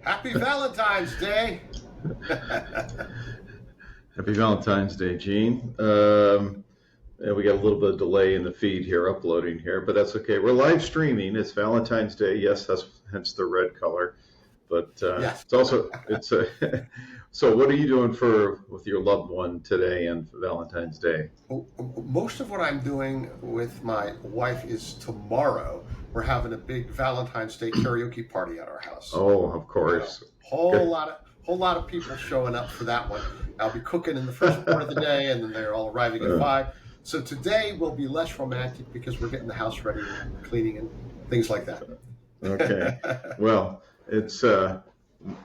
Happy Valentine's Day. Happy Valentine's Day, Gene. Yeah, we got a little bit of delay in the feed here, uploading here, but that's okay. We're live streaming. It's Valentine's Day. Yes, that's hence the red color. But Yes. it's also So what are you doing with your loved one today and for Valentine's Day? Most of what I'm doing with my wife is tomorrow. We're having a big Valentine's Day karaoke party at our house. Oh, of course. Whole lot of people showing up for that one. I'll be cooking in the first part of the day, and then they're all arriving at 5. So today will be less romantic because we're getting the house ready and cleaning and things like that. Okay. Well, it's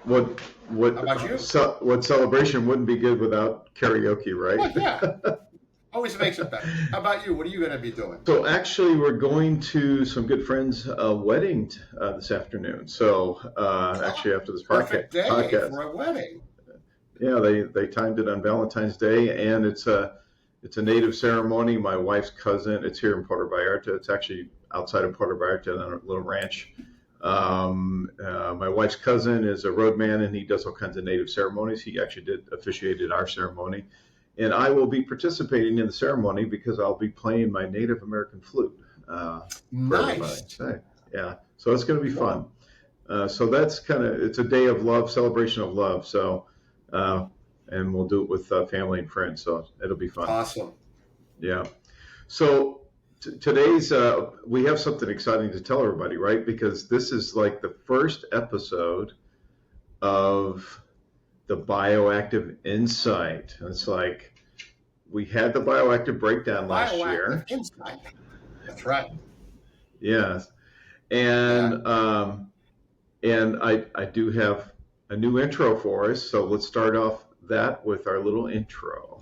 what How about you? What celebration wouldn't be good without karaoke, right? Well, yeah. Always makes it better. How about you? What are you going to be doing? So actually, we're going to some good friends' wedding this afternoon. So actually, after this Perfect day podcast, for a wedding. Yeah, they timed it on Valentine's Day, and it's a native ceremony. My wife's cousin. It's here in Puerto Vallarta. It's actually outside of Puerto Vallarta on a little ranch. My wife's cousin is a roadman, and he does all kinds of native ceremonies. He actually officiated our ceremony. And I will be participating in the ceremony because I'll be playing my Native American flute. Nice. Yeah, so it's going to be fun. So that's it's a day of love, celebration of love. So, and we'll do it with family and friends. So it'll be fun. Awesome. Yeah. So today's, we have something exciting to tell everybody, right? Because this is like the first episode of the Bioactive Insight. It's like we had the Bioactive Breakdown last year. Bioactive Insight. That's right. Yes, and I do have a new intro for us. So let's start off that with our little intro.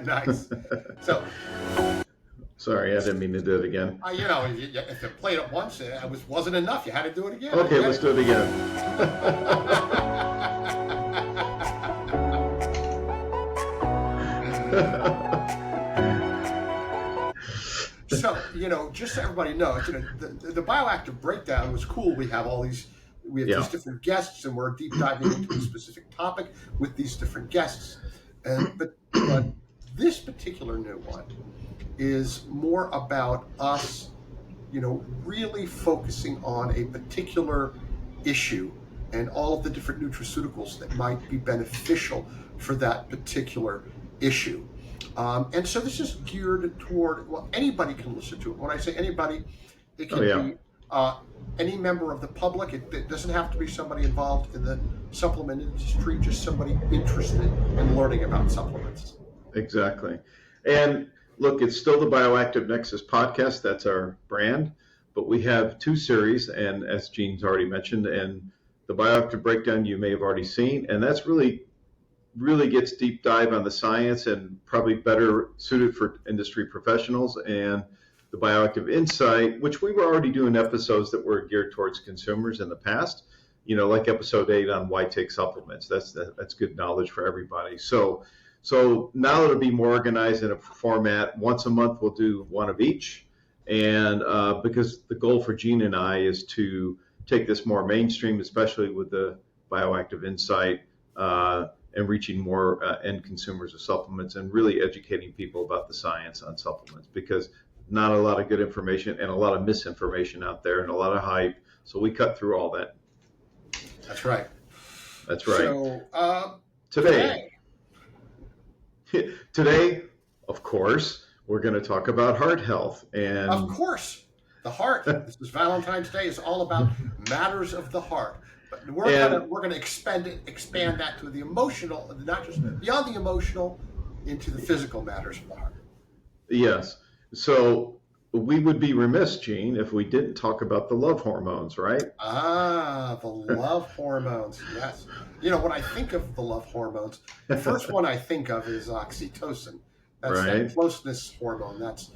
Nice. So, sorry, I didn't mean to do it again. If you played it once, it wasn't enough. You had to do it again. Okay, let's do it again. So, just so everybody knows, the Bioactive Breakdown was cool. We have these different guests, and we're deep diving into a specific topic with these different guests. But this particular new one is more about us, really focusing on a particular issue and all of the different nutraceuticals that might be beneficial for that particular issue. And so this is geared toward, anybody can listen to it. When I say anybody, it can be any member of the public. It doesn't have to be somebody involved in the supplement industry, just somebody interested in learning about supplements. Exactly. And look, it's still the Bioactive Nexus podcast. That's our brand. But we have 2 series, and as Gene's already mentioned, and the Bioactive Breakdown you may have already seen, and that's really gets deep dive on the science and probably better suited for industry professionals. And the Bioactive Insight, which we were already doing episodes that were geared towards consumers in the past, like episode 8 on why take supplements. That's good knowledge for everybody. So now it'll be more organized in a format. Once a month, we'll do one of each. And because the goal for Gene and I is to take this more mainstream, especially with the Bioactive Insight, and reaching more end consumers of supplements and really educating people about the science on supplements, because not a lot of good information and a lot of misinformation out there and a lot of hype. So we cut through all that. That's right. That's right. So Today, of course, we're going to talk about heart health. And of course, the heart. This is Valentine's Day. It's all about matters of the heart. But we're going to expand that to the emotional, not just beyond the emotional, into the physical matters of the heart. Yes. So we would be remiss, Gene, if we didn't talk about the love hormones, right? The love hormones. Yes. When I think of the love hormones, the first one I think of is oxytocin. That's right. That closeness hormone. That's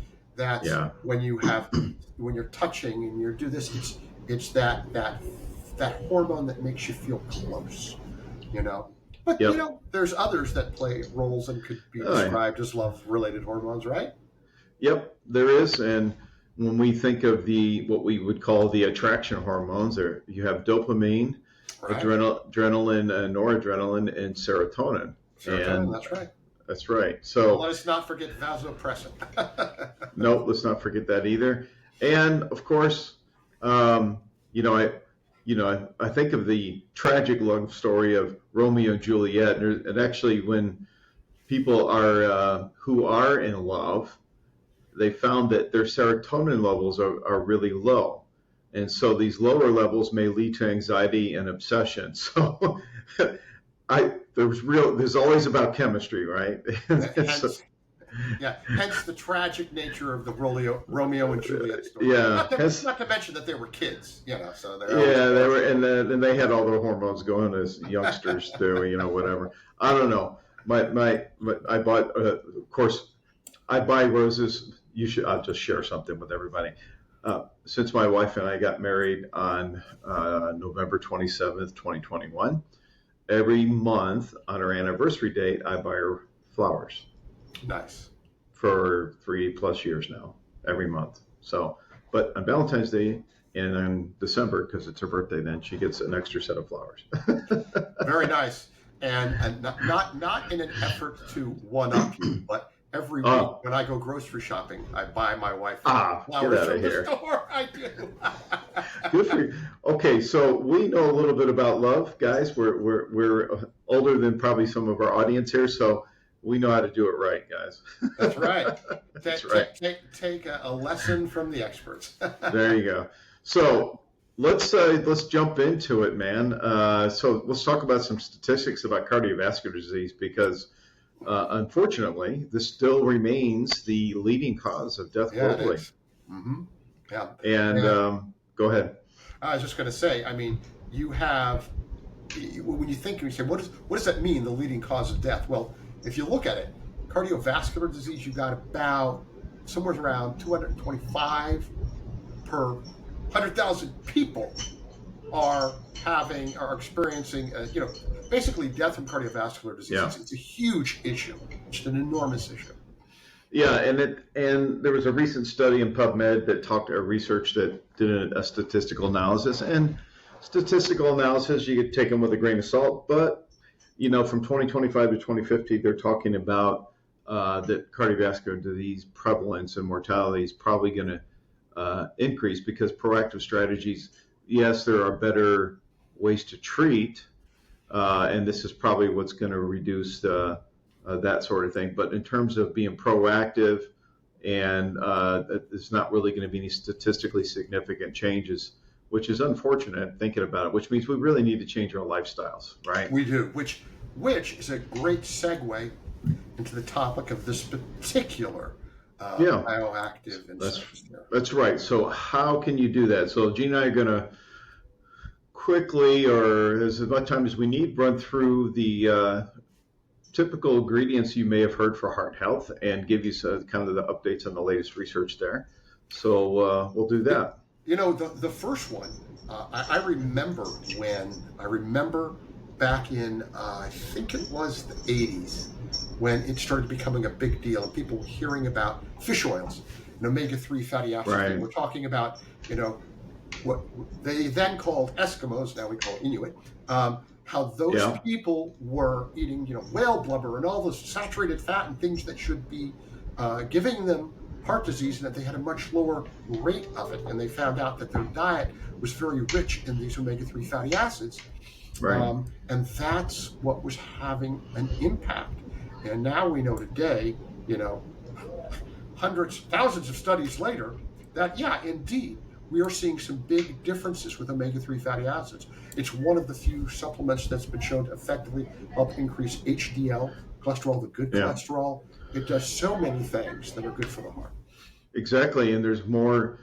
when you're touching and you do this. It's that hormone that makes you feel close. But, there's others that play roles and could be described as love-related hormones, right? Yep, there is. And when we think of what we would call the attraction hormones, you have dopamine, right. adrenaline, noradrenaline, and serotonin. Serotonin, that's right. That's right. So let us not forget vasopressin. No, let's not forget that either. And of course, I think of the tragic love story of Romeo and Juliet, and actually, when people who are in love, they found that their serotonin levels are really low, and so these lower levels may lead to anxiety and obsession. So, there's always about chemistry, right? Hence the tragic nature of the Romeo and Juliet story. Yeah. Not to mention that they were kids, So they were, and they had all their hormones going as youngsters do, whatever. I don't know. I bought, of course, I buy roses. I'll just share something with everybody. Since my wife and I got married on November 27th, 2021, every month on our anniversary date, I buy her flowers. Nice. For 3+ years now, every month. So, but on Valentine's Day and on December, because it's her birthday, then she gets an extra set of flowers. Very nice. And not in an effort to one-up you, but every week when I go grocery shopping, I buy my wife flowers from the store. I do. Good for you. Okay, so we know a little bit about love, guys. We're older than probably some of our audience here, so we know how to do it right, guys. That's right. Take a lesson from the experts. There you go. So let's jump into it, man. So let's talk about some statistics about cardiovascular disease, because unfortunately, this still remains the leading cause of death globally. Mm-hmm. Yeah. And go ahead. I was just going to say, you have, when you think, you say, what does that mean, the leading cause of death? Well, if you look at it, cardiovascular disease, you've got about somewhere around 225 per 100,000 people are experiencing, basically death from cardiovascular disease. Yeah. It's a huge issue. It's an enormous issue. Yeah, and there was a recent study in PubMed that research that did a statistical analysis. And statistical analysis, you could take them with a grain of salt, but from 2025 to 2050, they're talking about that cardiovascular disease prevalence and mortality is probably going to increase, because proactive strategies, yes, there are better ways to treat, and this is probably what's going to reduce that sort of thing. But in terms of being proactive, and there's not really going to be any statistically significant changes, which is unfortunate thinking about it, which means we really need to change our lifestyles, right? We do, which is a great segue into the topic of this particular bioactive insight. That's right. So how can you do that? So Gene and I are going to quickly, or as much time as we need, run through the typical ingredients you may have heard for heart health and give you kind of the updates on the latest research there. So we'll do that. The first one, I remember back in, I think it was the 80s, when it started becoming a big deal and people were hearing about fish oils and omega-3 fatty acids. Right. We're talking about, what they then called Eskimos, now we call Inuit, how those people were eating, whale blubber and all this saturated fat and things that should be giving them heart disease, and that they had a much lower rate of it. And they found out that their diet was very rich in these omega-3 fatty acids. Right. And that's what was having an impact. And now we know today, thousands of studies later, that, indeed, we are seeing some big differences with omega-3 fatty acids. It's one of the few supplements that's been shown to effectively help increase HDL, cholesterol, the good cholesterol. It does so many things that are good for the heart. Exactly, and there's more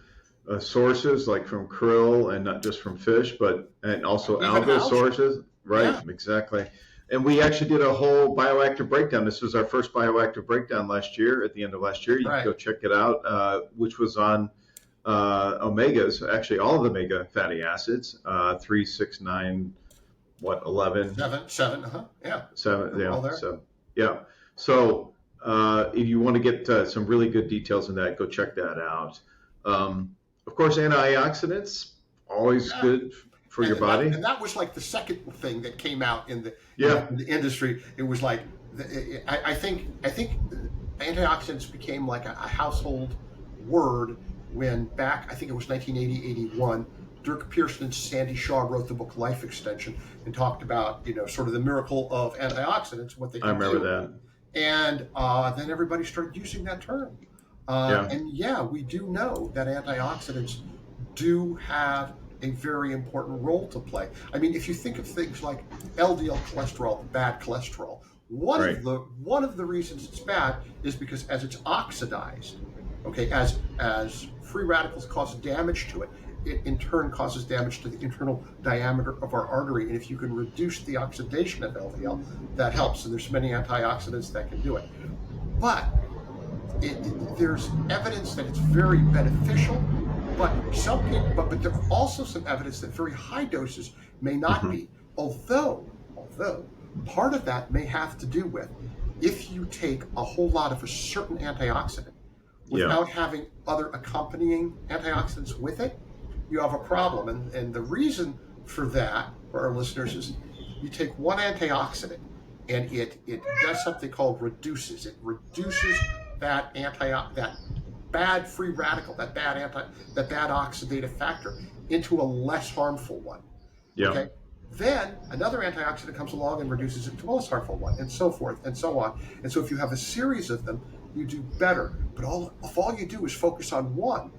sources, like from krill, and not just from fish, and also algal sources. Right, yeah. Exactly. And we actually did a whole bioactive breakdown. This was our first bioactive breakdown last year, at the end of last year. You can go check it out, which was on omegas, actually all of the omega fatty acids, 3, 6, 9, what, 11? Seven, yeah. 7, They're yeah. all there. So, yeah. So if you want to get some really good details on that, go check that out. Of course, antioxidants, always good for your body. And that was like the second thing that came out in the industry. It was like, I think antioxidants became like a household word when back, I think it was 1980, 81, Dirk Pearson and Sandy Shaw wrote the book Life Extension and talked about, sort of the miracle of antioxidants, what they can do. I remember that. And then everybody started using that term. And we do know that antioxidants do have a very important role to play. I mean, if you think of things like LDL cholesterol, bad cholesterol, one of the reasons it's bad is because as it's oxidized, okay, as free radicals cause damage to it, it in turn causes damage to the internal diameter of our artery. And if you can reduce the oxidation of LDL, that helps. And there's many antioxidants that can do it. But there's evidence that it's very beneficial. But but there's also some evidence that very high doses may not be. Although part of that may have to do with if you take a whole lot of a certain antioxidant without having other accompanying antioxidants with it, you have a problem. And the reason for that, for our listeners, is you take one antioxidant and it does something called reduces. It reduces that bad free radical, that bad oxidative factor into a less harmful one. Yeah. Okay. Then another antioxidant comes along and reduces it to a less harmful one, and so forth and so on. And so if you have a series of them, you do better. But if all you do is focus on one,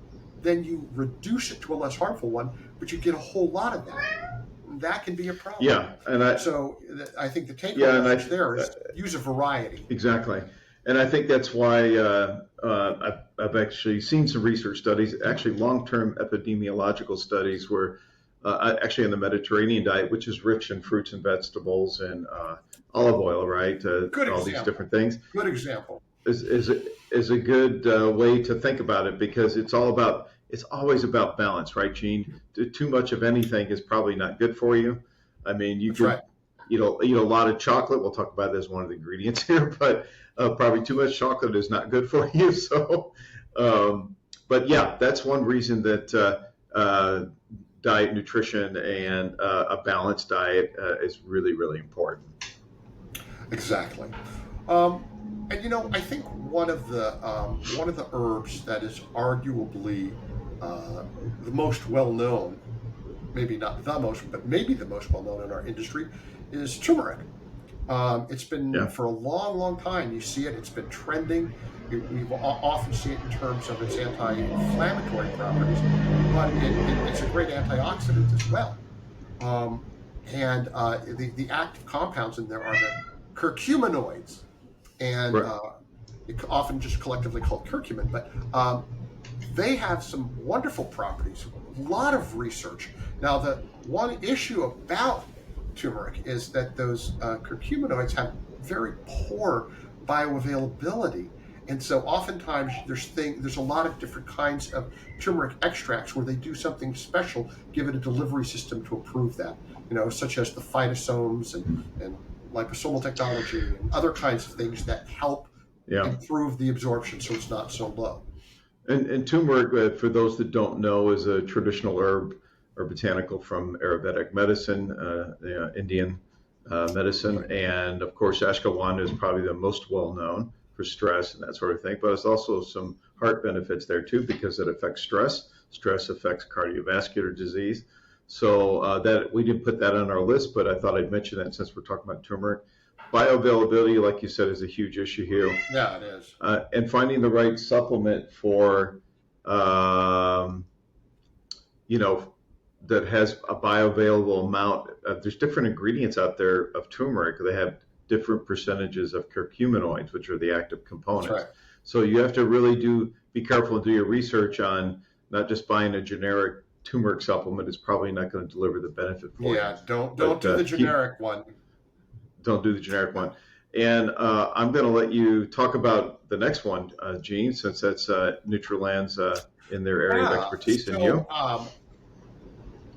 then you reduce it to a less harmful one, but you get a whole lot of that. That can be a problem. Yeah, and I think the takeaway there is use a variety. Exactly. And I think that's why I've actually seen some research studies, actually long-term epidemiological studies, where actually in the Mediterranean diet, which is rich in fruits and vegetables and olive oil, right? These different things. Good example. Is a good way to think about it, because it's always about balance, right, Gene? Too much of anything is probably not good for you. I mean, you can eat a lot of chocolate. We'll talk about it as one of the ingredients here, but probably too much chocolate is not good for you. So, but yeah, that's one reason that diet, nutrition, and a balanced diet is really, really important. Exactly. And I think one of the herbs that is arguably the most well known, maybe not the most, but maybe the most well known in our industry, is turmeric. It's been for a long, long time. You see it; it's been trending. We often see it in terms of its anti-inflammatory properties, but it's a great antioxidant as well. And the active compounds in there are the curcuminoids, and often just collectively called curcumin. But they have some wonderful properties. A lot of research. Now, the one issue about turmeric is that those curcuminoids have very poor bioavailability. And so oftentimes there's a lot of different kinds of turmeric extracts where they do something special, give it a delivery system to improve that, such as the phytosomes and liposomal technology and other kinds of things that help improve the absorption so it's not so low. And turmeric, for those that don't know, is a traditional herb or botanical from Ayurvedic medicine, Indian medicine. And of course, ashwagandha is probably the most well-known for stress and that sort of thing. But there's also some heart benefits there too, because it affects stress. Stress affects cardiovascular disease. So that we didn't put that on our list, but I thought I'd mention that since we're talking about turmeric. Bioavailability, like you said, is a huge issue here. Yeah, it is. And finding the right supplement for, that has a bioavailable amount. There's different ingredients out there of turmeric. They have different percentages of curcuminoids, which are the active components. That's right. So you have to really be careful and do your research on not just buying a generic turmeric supplement. It's probably not going to deliver the benefit for you. Yeah, don't do the generic one. Don't do the generic one. And I'm going to let you talk about the next one, Gene, since that's Nutriland's in their area of expertise. So, and you?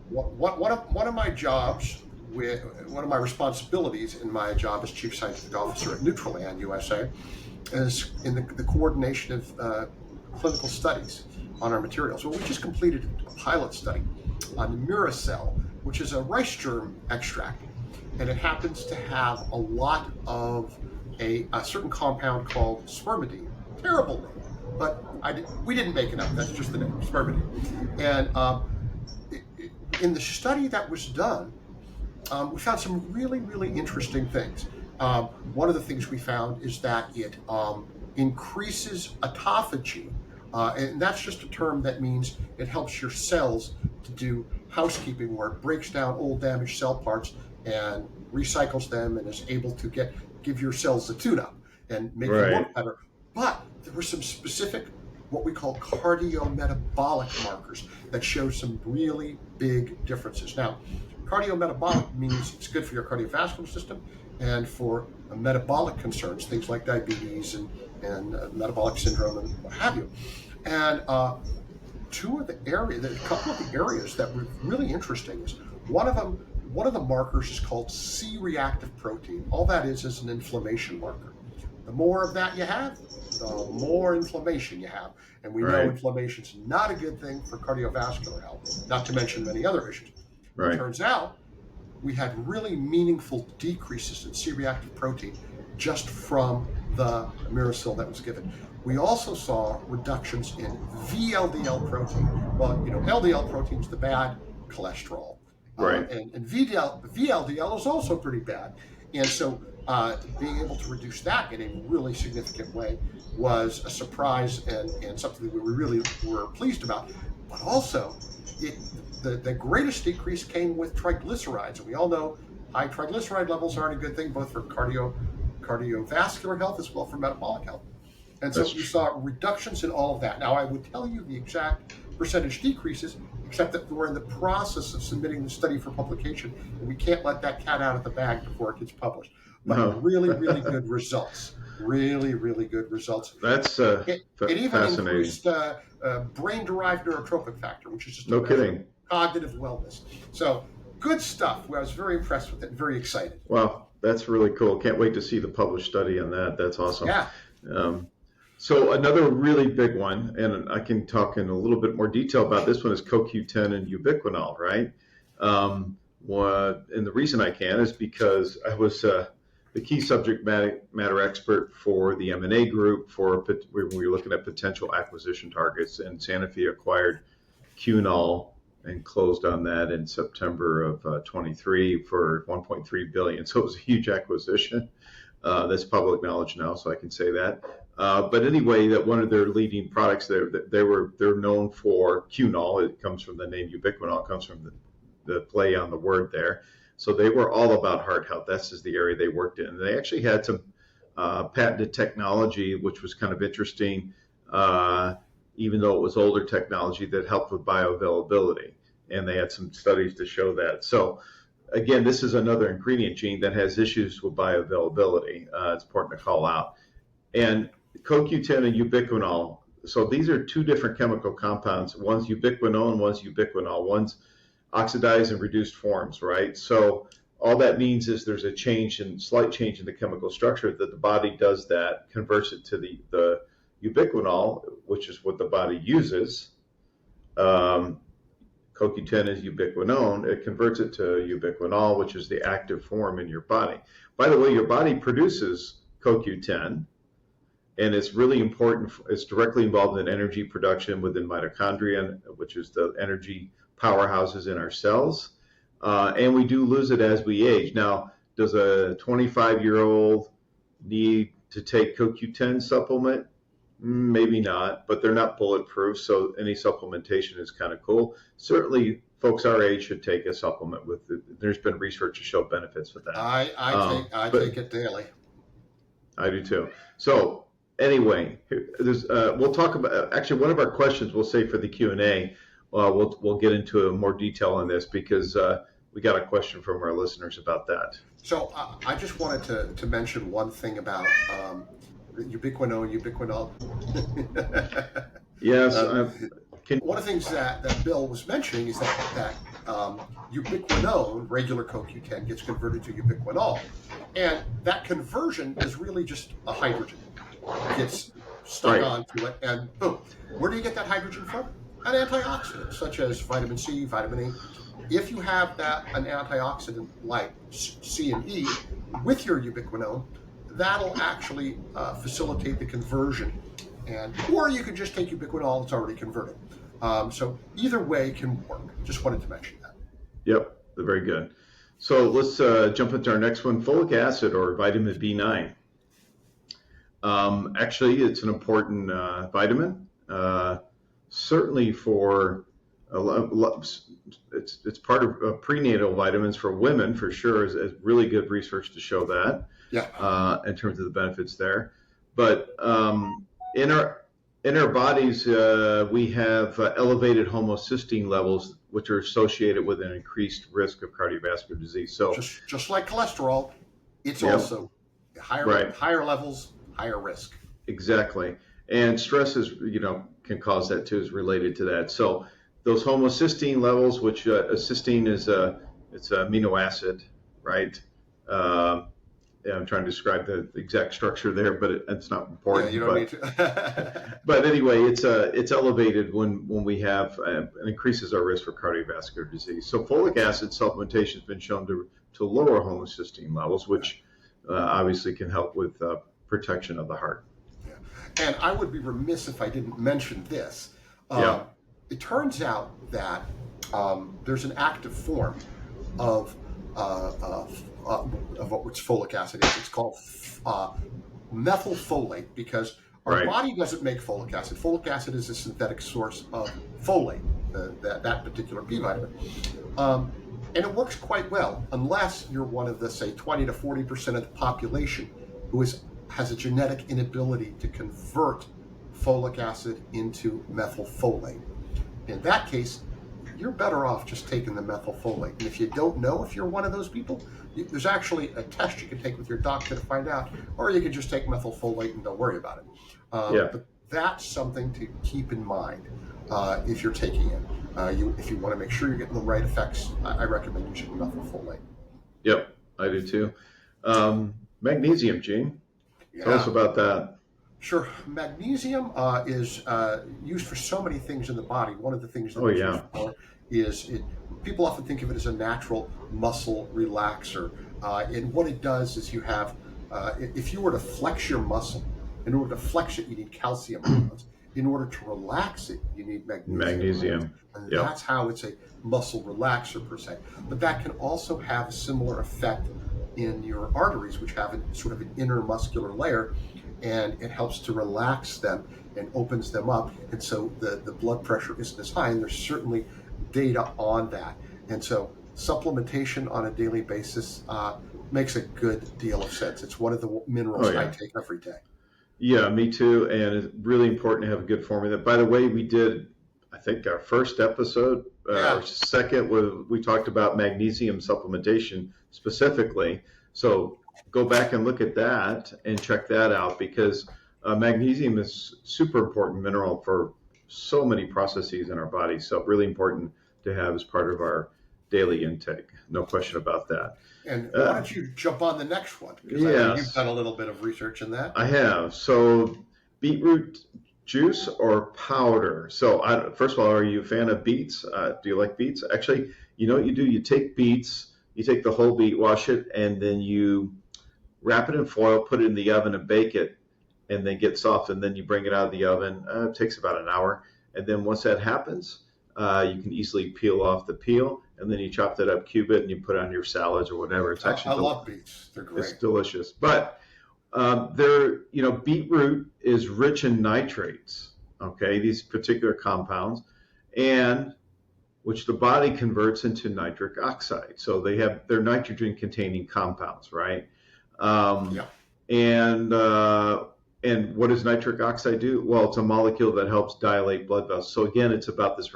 One of my jobs one of my responsibilities in my job as Chief Scientific Officer at Nutraland USA is in the coordination of clinical studies on our materials. Well, we just completed a pilot study on Muracell, which is a rice germ extract, and it happens to have a lot of a certain compound called Spermidine. Terrible name, but we didn't make it up. That's just the name, Spermidine. And in the study that was done, we found some really, really interesting things. One of the things we found is that it increases autophagy, and that's just a term that means it helps your cells to do housekeeping, where it breaks down old damaged cell parts and recycles them and is able to give your cells a tune-up and make them work better. But there were some specific, what we call cardiometabolic markers that show some really big differences. Now, cardiometabolic means it's good for your cardiovascular system and for metabolic concerns, things like diabetes and metabolic syndrome and what have you. And a couple of the areas that were really interesting is one of the markers is called C-reactive protein. All that is an inflammation marker. The more of that you have, the more inflammation you have. And we know inflammation is not a good thing for cardiovascular health, not to mention many other issues. It turns out we had really meaningful decreases in C-reactive protein just from the Muracell that was given. We also saw reductions in VLDL protein. Well, LDL protein is the bad cholesterol. And VLDL is also pretty bad. And so being able to reduce that in a really significant way was a surprise and something that we really were pleased about. But also, the greatest decrease came with triglycerides. And we all know high triglyceride levels aren't a good thing, both for cardiovascular health as well for metabolic health. And so we saw reductions in all of that. Now, I would tell you the exact percentage decreases, except that we're in the process of submitting the study for publication, and we can't let that cat out of the bag before it gets published. But really, really good results. Really, really good results. That's it even fascinating. Increased brain-derived neurotropic factor, which is just cognitive wellness. So good stuff. I was very impressed with it, very excited. Wow, that's really cool. Can't wait to see the published study on that. That's awesome. Yeah. So another really big one, and I can talk in a little bit more detail about this one, is CoQ10 and Ubiquinol, right? And the reason I can is because I was the key subject matter expert for the M&A group when we were looking at potential acquisition targets, and Sanofi acquired Qunol and closed on that in September of 23 for $1.3 billion. So it was a huge acquisition. That's public knowledge now, so I can say that. But anyway, that one of their leading products, they're known for Qunol. It comes from the name Ubiquinol. It comes from the play on the word there. So they were all about heart health. That's just the area they worked in. And they actually had some patented technology, which was kind of interesting, even though it was older technology that helped with bioavailability. And they had some studies to show that. So again, this is another ingredient, Gene, that has issues with bioavailability. It's important to call out. And CoQ10 and Ubiquinol, so these are two different chemical compounds. One's ubiquinol and one's ubiquinol. One's oxidized and reduced forms, right? So all that means is there's a slight change in the chemical structure that the body does that, converts it to the ubiquinol, which is what the body uses. CoQ10 is ubiquinone. It converts it to ubiquinol, which is the active form in your body. By the way, your body produces CoQ10, and it's really important. It's directly involved in energy production within mitochondria, which is the energy powerhouses in our cells. And we do lose it as we age. Now, does a 25-year-old need to take CoQ10 supplement? Maybe not, but they're not bulletproof, so any supplementation is kind of cool. Certainly, folks our age should take a supplement with it. There's been research to show benefits with that. I take it daily. I do too. So anyway, we'll talk about, actually one of our questions we'll save for the Q&A. We'll get into more detail on this because we got a question from our listeners about that. So I just wanted to mention one thing about ubiquinol. Yes. One of the things that Bill was mentioning is that ubiquinol, regular CoQ10, gets converted to ubiquinol. And that conversion is really just a hydrogen. It gets stuck onto it, and boom. Where do you get that hydrogen from? An antioxidant, such as vitamin C, vitamin E. If you have an antioxidant like C and E with your ubiquinol, that'll actually facilitate the conversion. Or you can just take ubiquinol that's already converted. So either way can work. Just wanted to mention that. Yep, very good. So let's jump into our next one, folic acid or vitamin B9. Actually, it's an important vitamin. Certainly for it's part of prenatal vitamins for women for sure. Is really good research to show that. Yeah. In terms of the benefits there, but in our bodies we have elevated homocysteine levels, which are associated with an increased risk of cardiovascular disease. So just like cholesterol, it's also higher levels, higher risk. Exactly. And stress can cause that too, is related to that. So those homocysteine levels, which cysteine is it's an amino acid, right? I'm trying to describe the exact structure there, but it's not important. Yeah, you don't need to. But anyway, it's elevated when we have it increases our risk for cardiovascular disease. So folic acid supplementation has been shown to lower homocysteine levels, which obviously can help with protection of the heart. Yeah. And I would be remiss if I didn't mention this. It turns out that there's an active form of what's folic acid is. It's called methylfolate, because our body doesn't make folic acid. Folic acid is a synthetic source of folate, that particular B vitamin. And it works quite well, unless you're one of the, say, 20 to 40% of the population who has a genetic inability to convert folic acid into methylfolate. In that case, you're better off just taking the methylfolate. And if you don't know if you're one of those people, there's actually a test you can take with your doctor to find out, or you can just take methylfolate and don't worry about it. But that's something to keep in mind if you're taking it. If you want to make sure you're getting the right effects, I recommend using methylfolate. Yep, I do too. Magnesium, Gene. Tell us about that. Sure. Magnesium is used for so many things in the body. One of the things that it's used for is people often think of it as a natural muscle relaxer. And what it does is you have, if you were to flex your muscle, in order to flex it, you need calcium ions. In order to relax it, you need magnesium. And that's how it's a muscle relaxer per se. But that can also have a similar effect in your arteries, which have sort of an inner muscular layer, and it helps to relax them and opens them up. And so the blood pressure isn't as high, and there's certainly data on that. And so supplementation on a daily basis makes a good deal of sense. It's one of the minerals I take every day. Yeah, me too. And it's really important to have a good formula. By the way, we did, I think, our first episode, or second, where we talked about magnesium supplementation specifically. So go back and look at that and check that out, because magnesium is super important mineral for so many processes in our body. So really important to have as part of our daily intake. No question about that. And why don't you jump on the next one? Because I know you've done a little bit of research in that. I have. So beetroot juice or powder. So first of all, are you a fan of beets? Do you like beets? Actually, you know what you do? You take beets, you take the whole beet, wash it, and then you wrap it in foil, put it in the oven and bake it, and then get soft, and then you bring it out of the oven. It takes about an hour. And then once that happens, you can easily peel off the peel, and then you chop that up, cube it, and you put it on your salads or whatever. It's actually I love beets. They're great. It's delicious. But beetroot is rich in nitrates, okay, these particular compounds, and which the body converts into nitric oxide. So they're nitrogen-containing compounds, right? And what does nitric oxide do? Well, it's a molecule that helps dilate blood vessels. So again, it's about this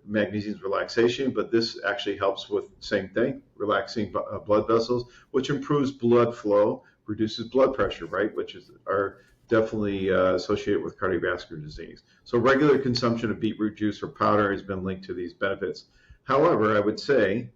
magnesium's relaxation, but this actually helps with the same thing, relaxing blood vessels, which improves blood flow, reduces blood pressure, right? Which are definitely associated with cardiovascular disease. So regular consumption of beetroot juice or powder has been linked to these benefits. However, I would say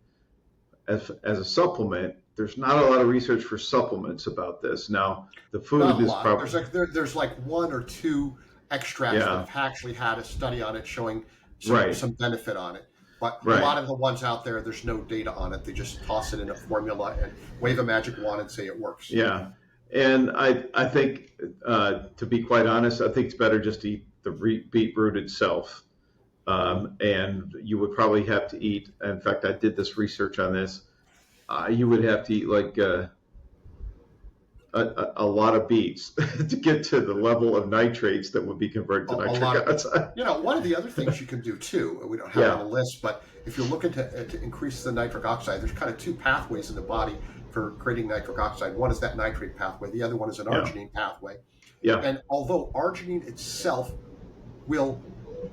as a supplement, there's not a lot of research for supplements about this. Now, the food is probably there's like one or two extracts that have actually had a study on it showing some benefit on it. But a lot of the ones out there, there's no data on it. They just toss it in a formula and wave a magic wand and say it works. Yeah. And I think, to be quite honest, I think it's better just to eat the beetroot itself. And you would probably have to eat, in fact, I did this research on this, you would have to eat like a lot of beets to get to the level of nitrates that would be converted to nitric oxide. One of the other things you can do too, we don't have it on the list, but if you're looking to increase the nitric oxide, there's kind of two pathways in the body for creating nitric oxide. One is that nitrate pathway. The other one is an arginine pathway. Yeah. And although arginine itself will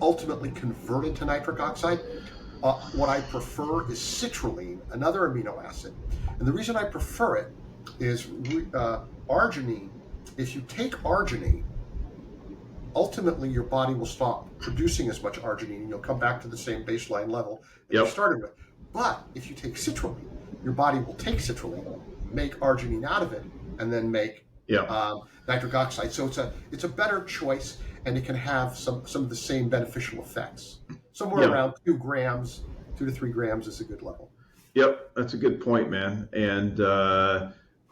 ultimately convert into nitric oxide, what I prefer is citrulline, another amino acid. And the reason I prefer it is arginine. If you take arginine, ultimately your body will stop producing as much arginine and you'll come back to the same baseline level that you started with. But if you take citrulline, your body will take citrulline, make arginine out of it, and then make nitric oxide. So it's a better choice, and it can have some of the same beneficial effects. Somewhere around 2 to 3 grams is a good level. Yep, that's a good point, man. And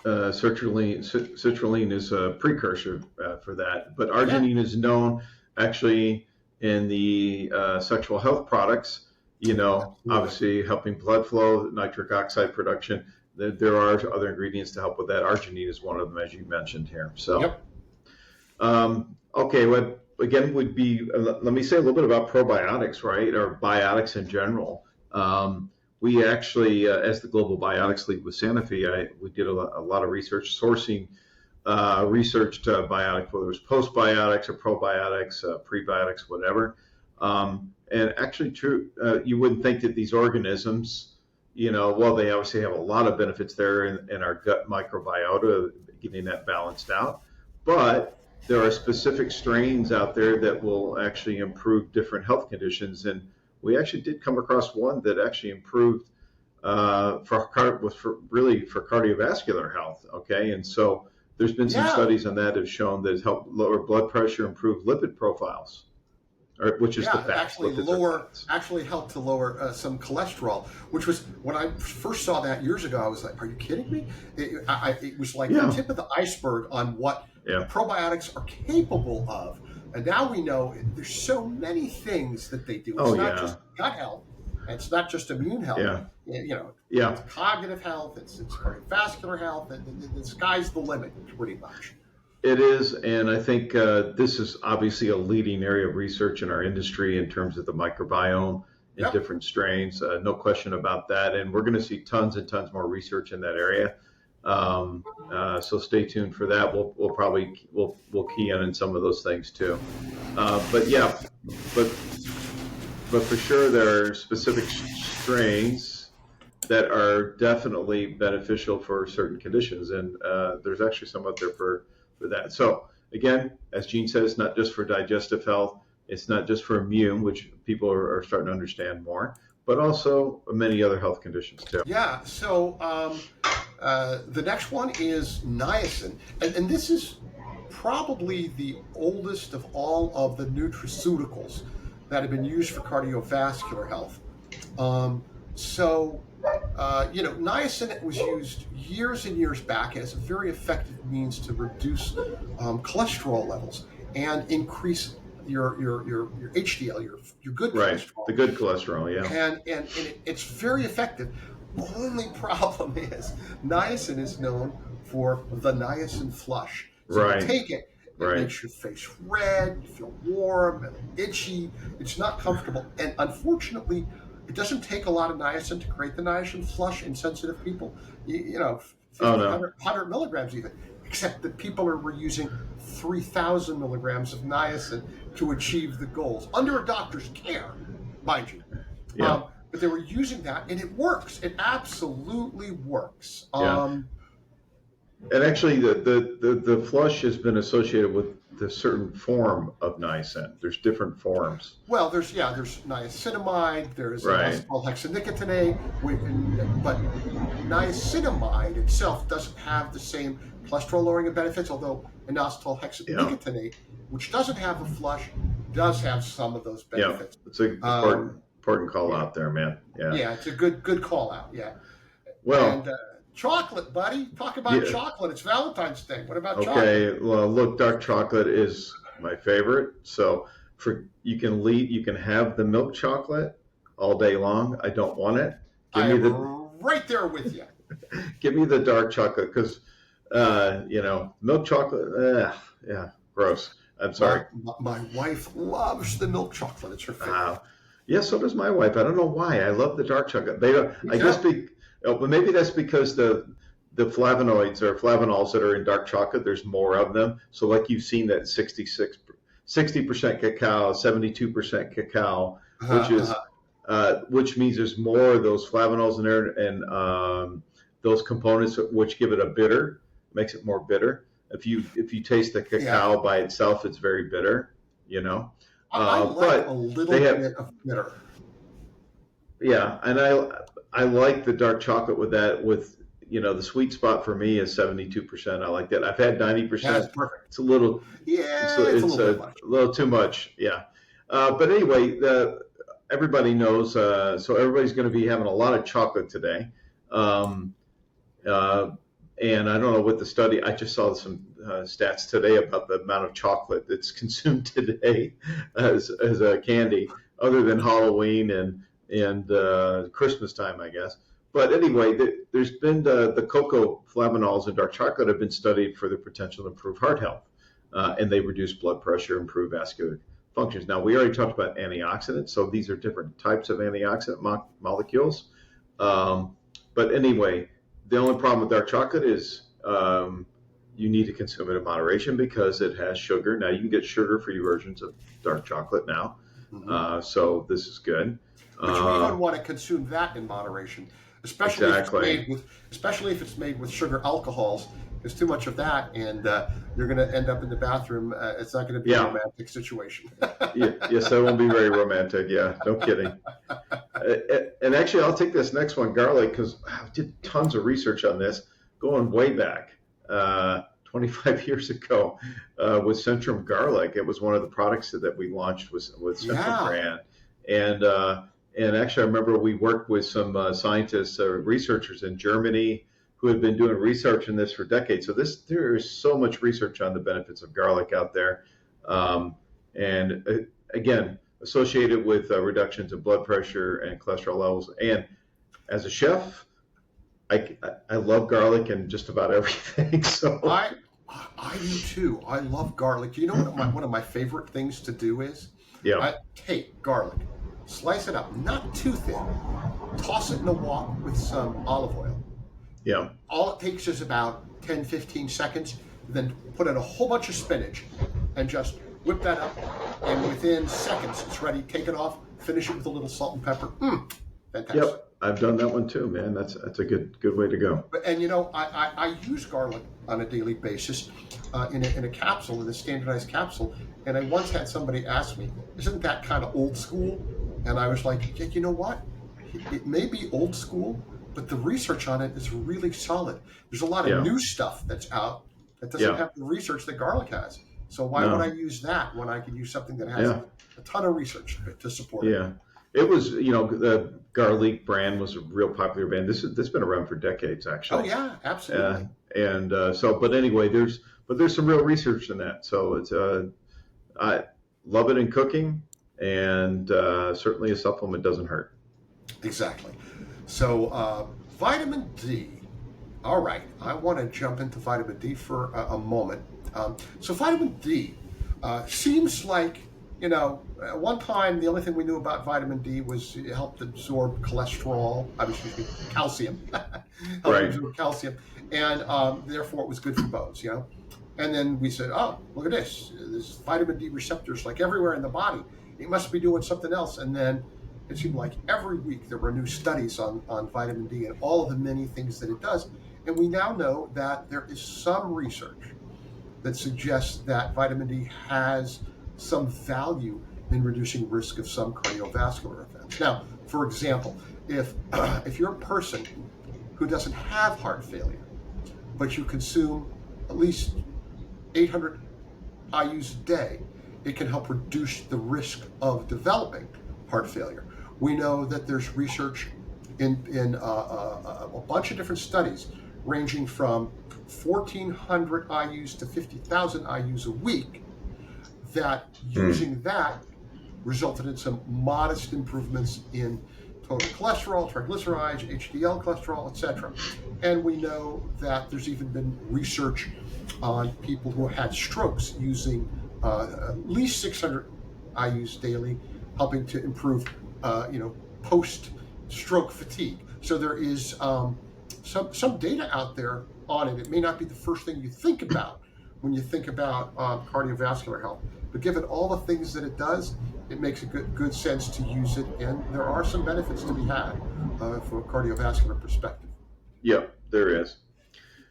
citrulline is a precursor for that. But arginine is known actually in the sexual health products, obviously helping blood flow, nitric oxide production. There are other ingredients to help with that. Arginine is one of them, as you mentioned here. So, okay, what again would be, let me say a little bit about probiotics, right, or biotics in general. We actually, as the Global Biotics League with Sanofi, we did a lot of research sourcing researched biotics, whether it was postbiotics or probiotics, prebiotics, whatever. And actually, you wouldn't think that these organisms, well, they obviously have a lot of benefits there in our gut microbiota, getting that balanced out. But there are specific strains out there that will actually improve different health conditions. And we actually did come across one that actually improved for cardiovascular health. Okay. And so there's been some studies on that have shown that it's helped lower blood pressure, improve lipid profiles, which is the fats. Actually helped to lower some cholesterol, which was, when I first saw that years ago, I was like, are you kidding me? It was like the tip of the iceberg on what probiotics are capable of. And now we know there's so many things that they do. It's not just gut health. It's not just immune health. It's cognitive health. It's cardiovascular health. The sky's the limit, pretty much. It is, and I think this is obviously a leading area of research in our industry in terms of the microbiome and different strains. No question about that. And we're going to see tons and tons more research in that area. So stay tuned for that. We'll key in some of those things too. But for sure there are specific strains that are definitely beneficial for certain conditions, and there's actually some out there for that. So again, as Gene said, it's not just for digestive health, it's not just for immune, which people are starting to understand more, but also many other health conditions too. Yeah, so the next one is niacin, and this is probably the oldest of all of the nutraceuticals that have been used for cardiovascular health. Niacin was used years and years back as a very effective means to reduce cholesterol levels and increase your HDL, your good cholesterol. The good cholesterol, And it's very effective. The only problem is niacin is known for the niacin flush. So you take it, it makes your face red, you feel warm and itchy. It's not comfortable. And unfortunately, it doesn't take a lot of niacin to create the niacin flush in sensitive people. 100 milligrams even, except that people were using 3,000 milligrams of niacin to achieve the goals under a doctor's care, mind you. But they were using that, and it works. It absolutely works. And actually, the flush has been associated with the certain form of niacin. There's different forms. Well, there's niacinamide, there's Right. inositol hexanicotinate, but niacinamide itself doesn't have the same cholesterol lowering benefits, although inositol Yeah. hexanicotinate, which doesn't have a flush, does have some of those Yeah. benefits. It's an important call out there, man. Yeah. Yeah, it's a good call out. Yeah. Well, And chocolate, buddy. Talk about yeah. chocolate. It's Valentine's Day. What about chocolate? Okay. Well, look, dark chocolate is my favorite. So you can have the milk chocolate all day long. I don't want it. I'm right there with you. Give me the dark chocolate because milk chocolate. Yeah, gross. I'm sorry. My wife loves the milk chocolate. It's her favorite. Yeah, so does my wife. I don't know why. I love the dark chocolate. They don't. I guess but maybe that's because the flavonoids or flavonols that are in dark chocolate, there's more of them. So like you've seen that 60% cacao, 72% cacao, which means there's more of those flavonols in there and those components which give it a bitter, makes it more bitter. If you taste the cacao by itself, it's very bitter, I like a little bit of bitter. Yeah, and I like the dark chocolate with that. With the sweet spot for me is 72%. I like that. I've had 90%. That's perfect. It's a little. Yeah, it's a little too much. Yeah, but anyway, everybody knows. So everybody's going to be having a lot of chocolate today. And I don't know what the study. I just saw some stats today about the amount of chocolate that's consumed today as a candy, other than Halloween and Christmas time, I guess. But anyway, there's been the cocoa flavanols in dark chocolate have been studied for the potential to improve heart health, and they reduce blood pressure, improve vascular functions. Now, we already talked about antioxidants, so these are different types of antioxidant molecules. But anyway, the only problem with dark chocolate is you need to consume it in moderation because it has sugar. Now, you can get sugar-free versions of dark chocolate now, so this is good. But you even want to consume that in moderation, especially if it's made with sugar alcohols. There's too much of that, and you're going to end up in the bathroom. It's not going to be a romantic situation. Yes, that won't be very romantic. Yeah, no kidding. And actually, I'll take this next one, garlic, because I did tons of research on this, going way back, 25 years ago, with Centrum garlic. It was one of the products that we launched with Centrum brand, and actually, I remember we worked with some scientists, researchers in Germany, who have been doing research in this for decades. So there is so much research on the benefits of garlic out there. And again, associated with reductions in blood pressure and cholesterol levels. And as a chef, I love garlic and just about everything. So I do too. I love garlic. You know what one of my favorite things to do is? I take garlic, slice it up, not too thin, toss it in a wok with some olive oil. Yeah. All it takes is about 10, 15 seconds. Then put in a whole bunch of spinach and just whip that up. And within seconds, it's ready. Take it off. Finish it with a little salt and pepper. Fantastic. Yep. I've done that one too, man. That's a good way to go. And I use garlic on a daily basis in a capsule, in a standardized capsule. And I once had somebody ask me, "Isn't that kind of old school?" And I was like, "Yeah, you know what? It may be old school, but the research on it is really solid. There's a lot of new stuff that's out that doesn't have the research that garlic has. So why would I use that when I could use something that has a ton of research to support it?" Yeah. It was, the garlic brand was a real popular brand. This been around for decades, actually. Oh yeah, absolutely. But anyway, there's some real research in that. So it's I love it in cooking, and certainly a supplement doesn't hurt. Exactly. So vitamin D. All right, I want to jump into vitamin D for a moment. So vitamin D seems like, at one time the only thing we knew about vitamin D was it helped absorb calcium. Absorb calcium, and therefore it was good for bones. And then we said, oh, look at this. There's vitamin D receptors like everywhere in the body. It must be doing something else. And then it seemed like every week there were new studies on vitamin D and all of the many things that it does. And we now know that there is some research that suggests that vitamin D has some value in reducing risk of some cardiovascular events. Now, for example, if you're a person who doesn't have heart failure, but you consume at least 800 IUs a day, it can help reduce the risk of developing heart failure. We know that there's research in a bunch of different studies ranging from 1,400 IUs to 50,000 IUs a week that using that resulted in some modest improvements in total cholesterol, triglycerides, HDL cholesterol, etc. And we know that there's even been research on people who had strokes using at least 600 IUs daily, helping to improve, post-stroke fatigue. So there is some data out there on it. It may not be the first thing you think about when you think about cardiovascular health, but given all the things that it does, it makes a good sense to use it, and there are some benefits to be had from a cardiovascular perspective. Yeah, there is.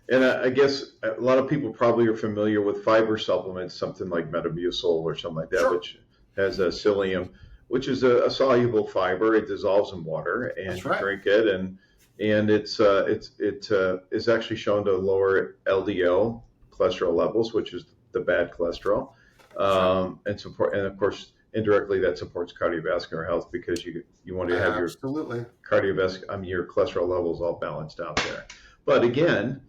And I guess a lot of people probably are familiar with fiber supplements, something like Metamucil or something like that, sure, which has a psyllium, which is a soluble fiber. It dissolves in water, and you drink it, and it is actually shown to lower LDL cholesterol levels, which is the bad cholesterol, and support, and of course indirectly that supports cardiovascular health because you want to have your your cholesterol levels all balanced out there. But again,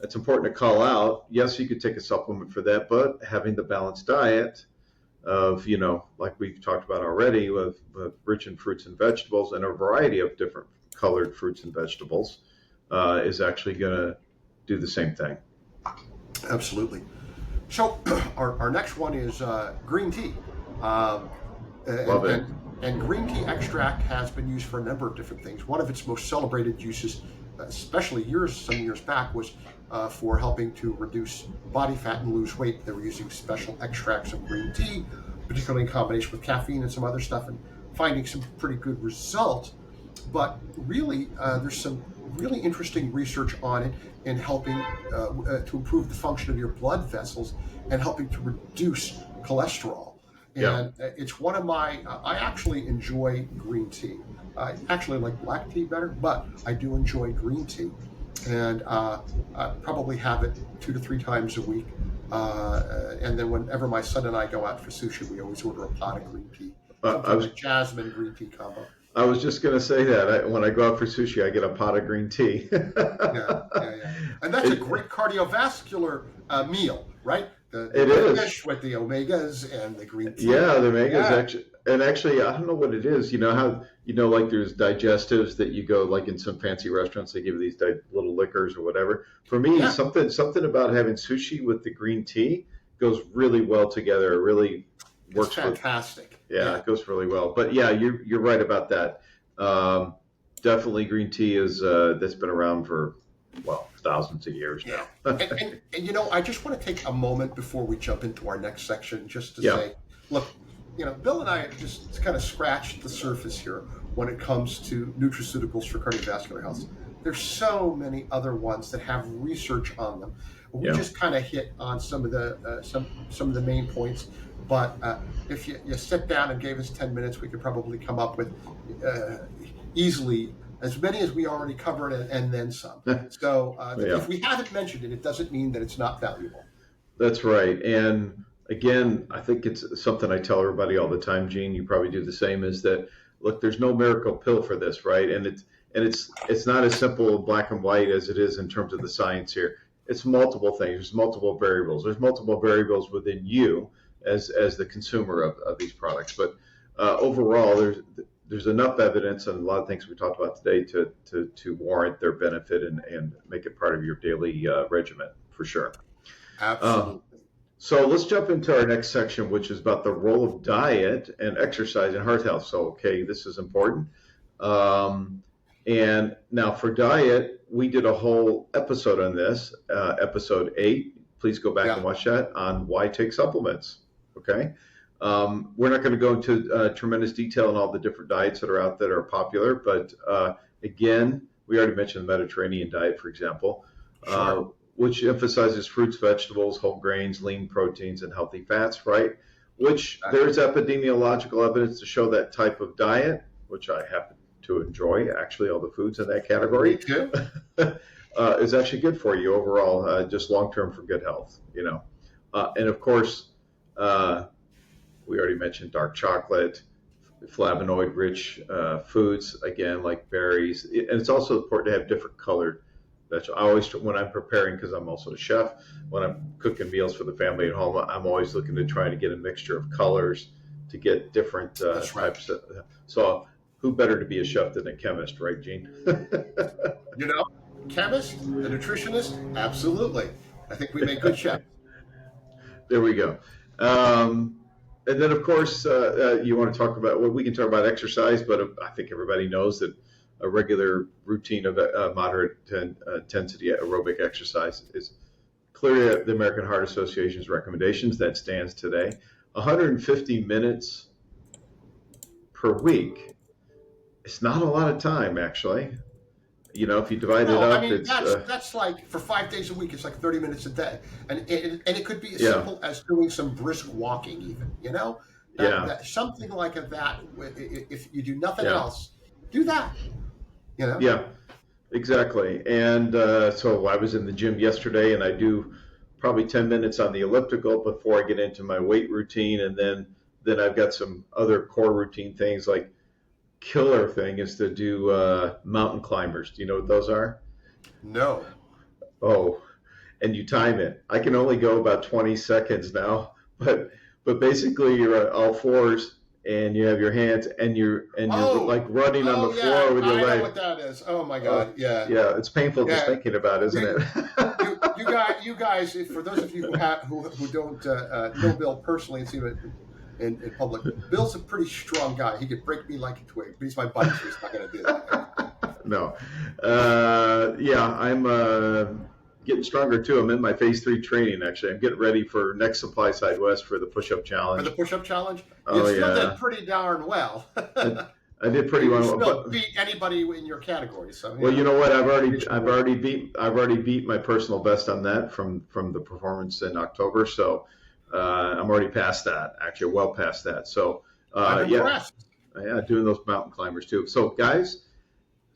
it's important to call out, yes, you could take a supplement for that, but having the balanced diet of, like we've talked about already, with rich in fruits and vegetables and a variety of different colored fruits and vegetables is actually going to do the same thing. Absolutely. So our next one is green tea. Love it. And green tea extract has been used for a number of different things. One of its most celebrated uses, especially some years back, was for helping to reduce body fat and lose weight. They were using special extracts of green tea, particularly in combination with caffeine and some other stuff, and finding some pretty good results. But really, there's some really interesting research on it in helping to improve the function of your blood vessels and helping to reduce cholesterol. And it's one of my, I actually enjoy green tea. I actually like black tea better, but I do enjoy green tea. And I probably have it 2 to 3 times a week. And then whenever my son and I go out for sushi, we always order a pot of green tea. Like jasmine green tea combo. I was just going to say that. When I go out for sushi, I get a pot of green tea. Yeah. And that's a great cardiovascular meal, right? It is. Fish with the omegas and the green tea. Yeah, the omegas actually, I don't know what it is. You know how, like there's digestives that you go, like in some fancy restaurants, they give you these little liquors or whatever. For me, something about having sushi with the green tea goes really well together. It really works. It's fantastic. It goes really well. But yeah, you're right about that. Definitely green tea is that's been around for thousands of years now. and I just want to take a moment before we jump into our next section just to say, look, Bill and I just kind of scratched the surface here when it comes to nutraceuticals for cardiovascular health. There's so many other ones that have research on them. We just kind of hit on some of the some of the main points. But if you sit down and gave us 10 minutes, we could probably come up with easily as many as we already covered and then some. So if we haven't mentioned it, it doesn't mean that it's not valuable. That's right. And again, I think it's something I tell everybody all the time, Gene, you probably do the same, is that, look, there's no miracle pill for this, right? And it's not as simple black and white as it is in terms of the science here. It's multiple things. There's multiple variables. There's multiple variables within you as the consumer of these products. But overall, there's enough evidence and a lot of things we talked about today to warrant their benefit and make it part of your daily regimen for sure. Absolutely. So let's jump into our next section, which is about the role of diet and exercise in heart health. So, okay, this is important. And now for diet, we did a whole episode on this, episode 8. Please go back and watch that on why take supplements. Okay. We're not going to go into tremendous detail on all the different diets that are out that are popular, but again, we already mentioned the Mediterranean diet, for example. Sure. Which emphasizes fruits, vegetables, whole grains, lean proteins, and healthy fats, right? Which there's epidemiological evidence to show that type of diet, which I happen to enjoy, actually, all the foods in that category. Me too. Is actually good for you overall, just long-term for good health, and of course, we already mentioned dark chocolate, flavonoid-rich foods, again, like berries. And it's also important to have different colored vegetables. I always, when I'm preparing, because I'm also a chef, when I'm cooking meals for the family at home, I'm always looking to try to get a mixture of colors to get different types of. So who better to be a chef than a chemist, right, Gene? Chemist, a nutritionist, absolutely. I think we make good chefs. There we go. And then, of course, you want to talk about, well, we can talk about exercise, but I think everybody knows that a regular routine of moderate intensity aerobic exercise is clearly the American Heart Association's recommendations. That stands today. 150 minutes per week. It's not a lot of time, actually. If you divide it up, that's like for 5 days a week. It's like 30 minutes a day, and it could be as simple as doing some brisk walking, even. Something like that. If you do nothing else, do that. Yeah, exactly. And so I was in the gym yesterday, and I do probably 10 minutes on the elliptical before I get into my weight routine, and then I've got some other core routine things like. Killer thing is to do mountain climbers. Do you know what those are? No. Oh, and you time it. I can only go about 20 seconds now, but basically you're on all fours and you have your hands and you're like running on the floor with your leg. I know what that is. Oh my God. Yeah, it's painful just thinking about, isn't it? you guys, for those of you who don't know Bill personally and see him in public, Bill's a pretty strong guy. He could break me like a twig, but he's my buddy, so he's not going to do that. No. I'm getting stronger too. I'm in my phase 3 training, actually. I'm getting ready for next Supply Side West for the push-up challenge. For the push-up challenge? You still did pretty darn well. I did pretty well. You still beat anybody in your category. So well, you know what? I've already beat my personal best on that from the performance in October. So I'm already past that. Actually, well past that. So I'm impressed. Doing those mountain climbers too. So guys,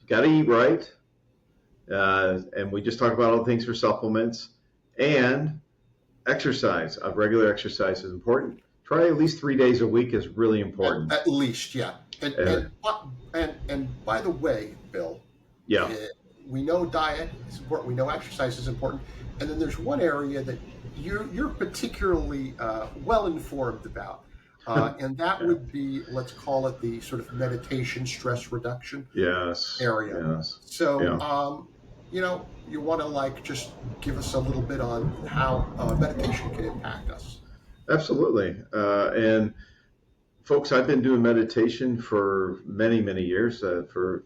you got to eat right. And we just talked about all things for supplements and exercise. Regular exercise is important. Try at least 3 days a week is really important. At least, yeah. And by the way, Bill, we know diet is important. We know exercise is important. And then there's one area that you're particularly well informed about, and that would be, let's call it the sort of meditation stress reduction area. Yes. So, you want to just give us a little bit on how meditation can impact us. Absolutely. And folks, I've been doing meditation for many, many years, for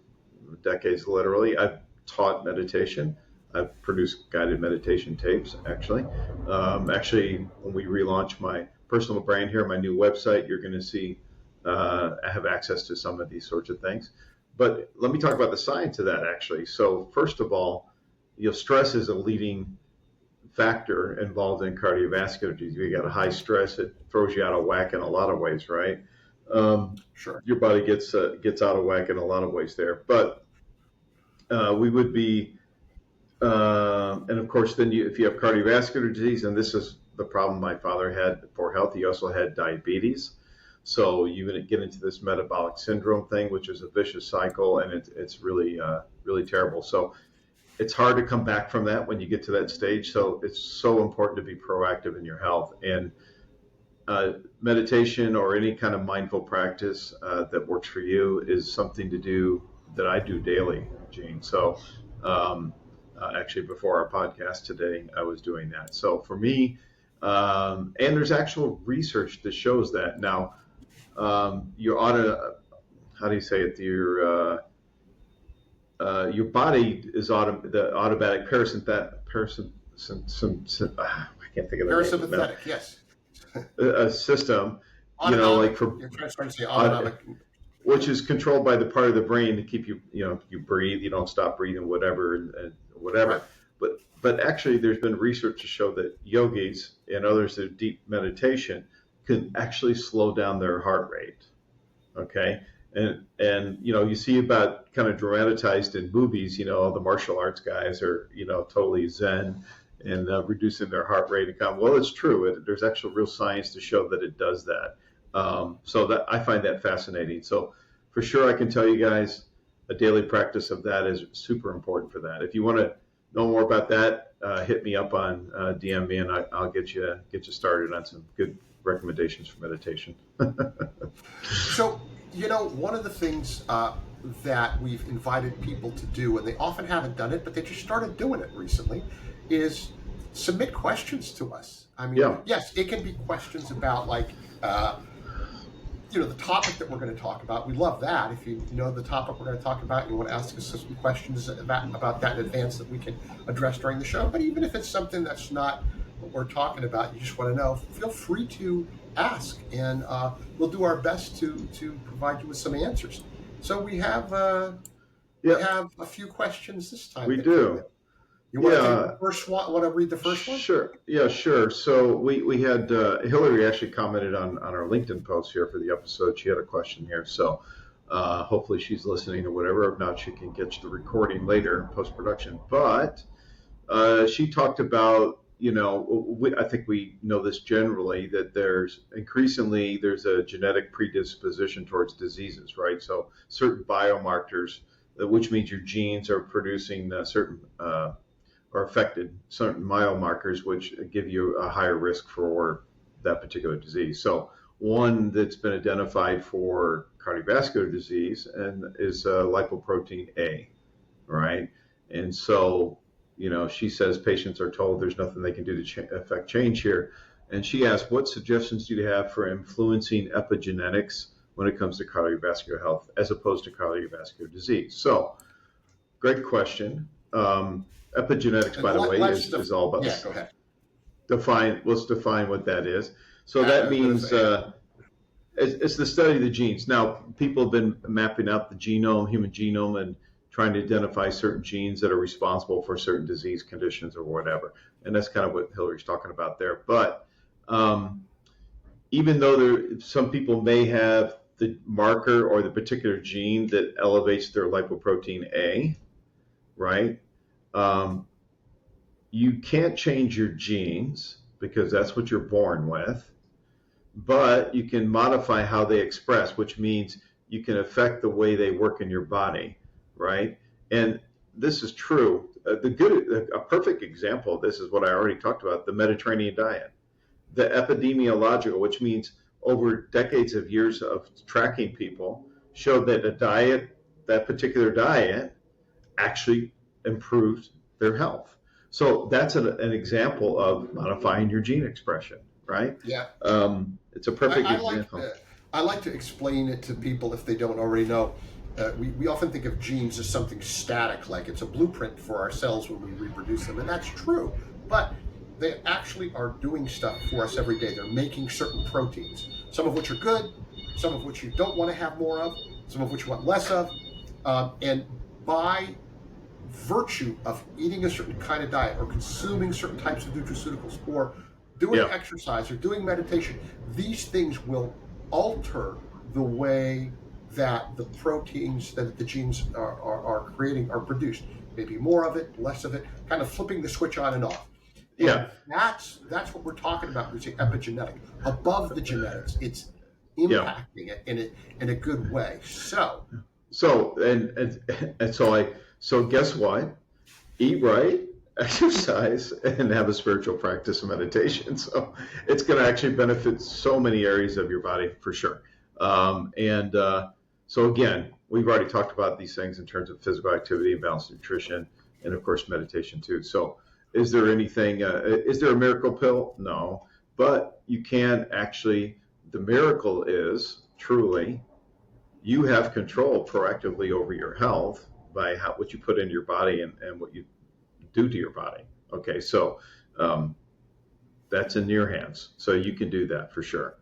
decades, literally. I've taught meditation. I've produced guided meditation tapes, actually. When we relaunch my personal brand here, my new website, you're going to see I have access to some of these sorts of things. But let me talk about the science of that, actually. So first of all, stress is a leading factor involved in cardiovascular disease. You got a high stress, it throws you out of whack in a lot of ways, right? Sure. Your body gets out of whack in a lot of ways there. But we would be, and of course, then if you have cardiovascular disease, and this is the problem my father had for health, he also had diabetes. So you get into this metabolic syndrome thing, which is a vicious cycle, and it's really, really terrible. So it's hard to come back from that when you get to that stage. So it's so important to be proactive in your health. And meditation or any kind of mindful practice that works for you is something to do that I do daily, Gene. So actually, before our podcast today, I was doing that. So for me, and there's actual research that shows that. Now, you ought to, how do you say it? Your body is the automatic parasympathetic, I can't think of the parasympathetic, name. Yes. A system, autonomic, you're trying to say autonomic, which is controlled by the part of the brain to keep you, you breathe, you don't stop breathing, whatever, and whatever. Right. But actually, there's been research to show that yogis and others that do deep meditation can actually slow down their heart rate. Okay, and you see about kind of dramatized in movies. The martial arts guys are totally zen and reducing their heart rate and well, it's true. There's actual real science to show that it does that. So that I find that fascinating. So for sure, I can tell you guys a daily practice of that is super important for that. If you want to know more about that, hit me up on DM me, and I'll get you started on some good recommendations for meditation. So, one of the things that we've invited people to do, and they often haven't done it, but they just started doing it recently, is submit questions to us. I mean, yes, it can be questions about the topic that we're going to talk about. We love that. If you know the topic we're going to talk about, and you want to ask us some questions about that in advance that we can address during the show. But even if it's something that's not what we're talking about, you just want to know, feel free to ask, and we'll do our best to provide you with some answers. So we have we have a few questions this time. We do. You want to take the first one? Want to read the first one? Sure. Yeah, sure. So we had Hillary actually commented on our LinkedIn post here for the episode. She had a question here. So hopefully she's listening or whatever. If not, she can get the recording later, post-production. But she talked about, I think we know this generally, that there's a genetic predisposition towards diseases, right? So certain biomarkers, which means your genes are producing certain or affected certain biomarkers, which give you a higher risk for that particular disease. So one that's been identified for cardiovascular disease and is lipoprotein A, right? And so, she says patients are told there's nothing they can do to affect change here. And she asked, what suggestions do you have for influencing epigenetics when it comes to cardiovascular health as opposed to cardiovascular disease? So, great question. Epigenetics, by the way, is all about. Yeah, go ahead. Let's define what that is. So that means it's the study of the genes. Now, people have been mapping out the genome, human genome, and trying to identify certain genes that are responsible for certain disease conditions or whatever. And that's kind of what Hillary's talking about there. But even though some people may have the marker or the particular gene that elevates their lipoprotein A, right? You can't change your genes because that's what you're born with, but you can modify how they express, which means you can affect the way they work in your body, right? And this is true. A perfect example of this is what I already talked about, the Mediterranean diet. The epidemiological, which means over decades of years of tracking people, showed that that particular diet actually improved their health. So that's an example of modifying your gene expression, right? Yeah. It's a perfect example. I like to explain it to people if they don't already know. We often think of genes as something static, like it's a blueprint for our cells when we reproduce them, and that's true. But they actually are doing stuff for us every day. They're making certain proteins, some of which are good, some of which you don't want to have more of, some of which you want less of, and by virtue of eating a certain kind of diet or consuming certain types of nutraceuticals or doing exercise or doing meditation, these things will alter the way that the proteins that the genes are creating are produced. Maybe more of it, less of it, kind of flipping the switch on and off. And that's what we're talking about when we say epigenetic. Above the genetics, it's impacting it in a good way. So guess what? Eat right, exercise, and have a spiritual practice of meditation. So it's going to actually benefit so many areas of your body for sure. So again, we've already talked about these things in terms of physical activity, balanced nutrition, and of course meditation too. So is there anything, is there a miracle pill? No, but you can actually, the miracle is truly you have control proactively over your health by what you put into your body and what you do to your body. Okay, so that's in your hands. So you can do that for sure.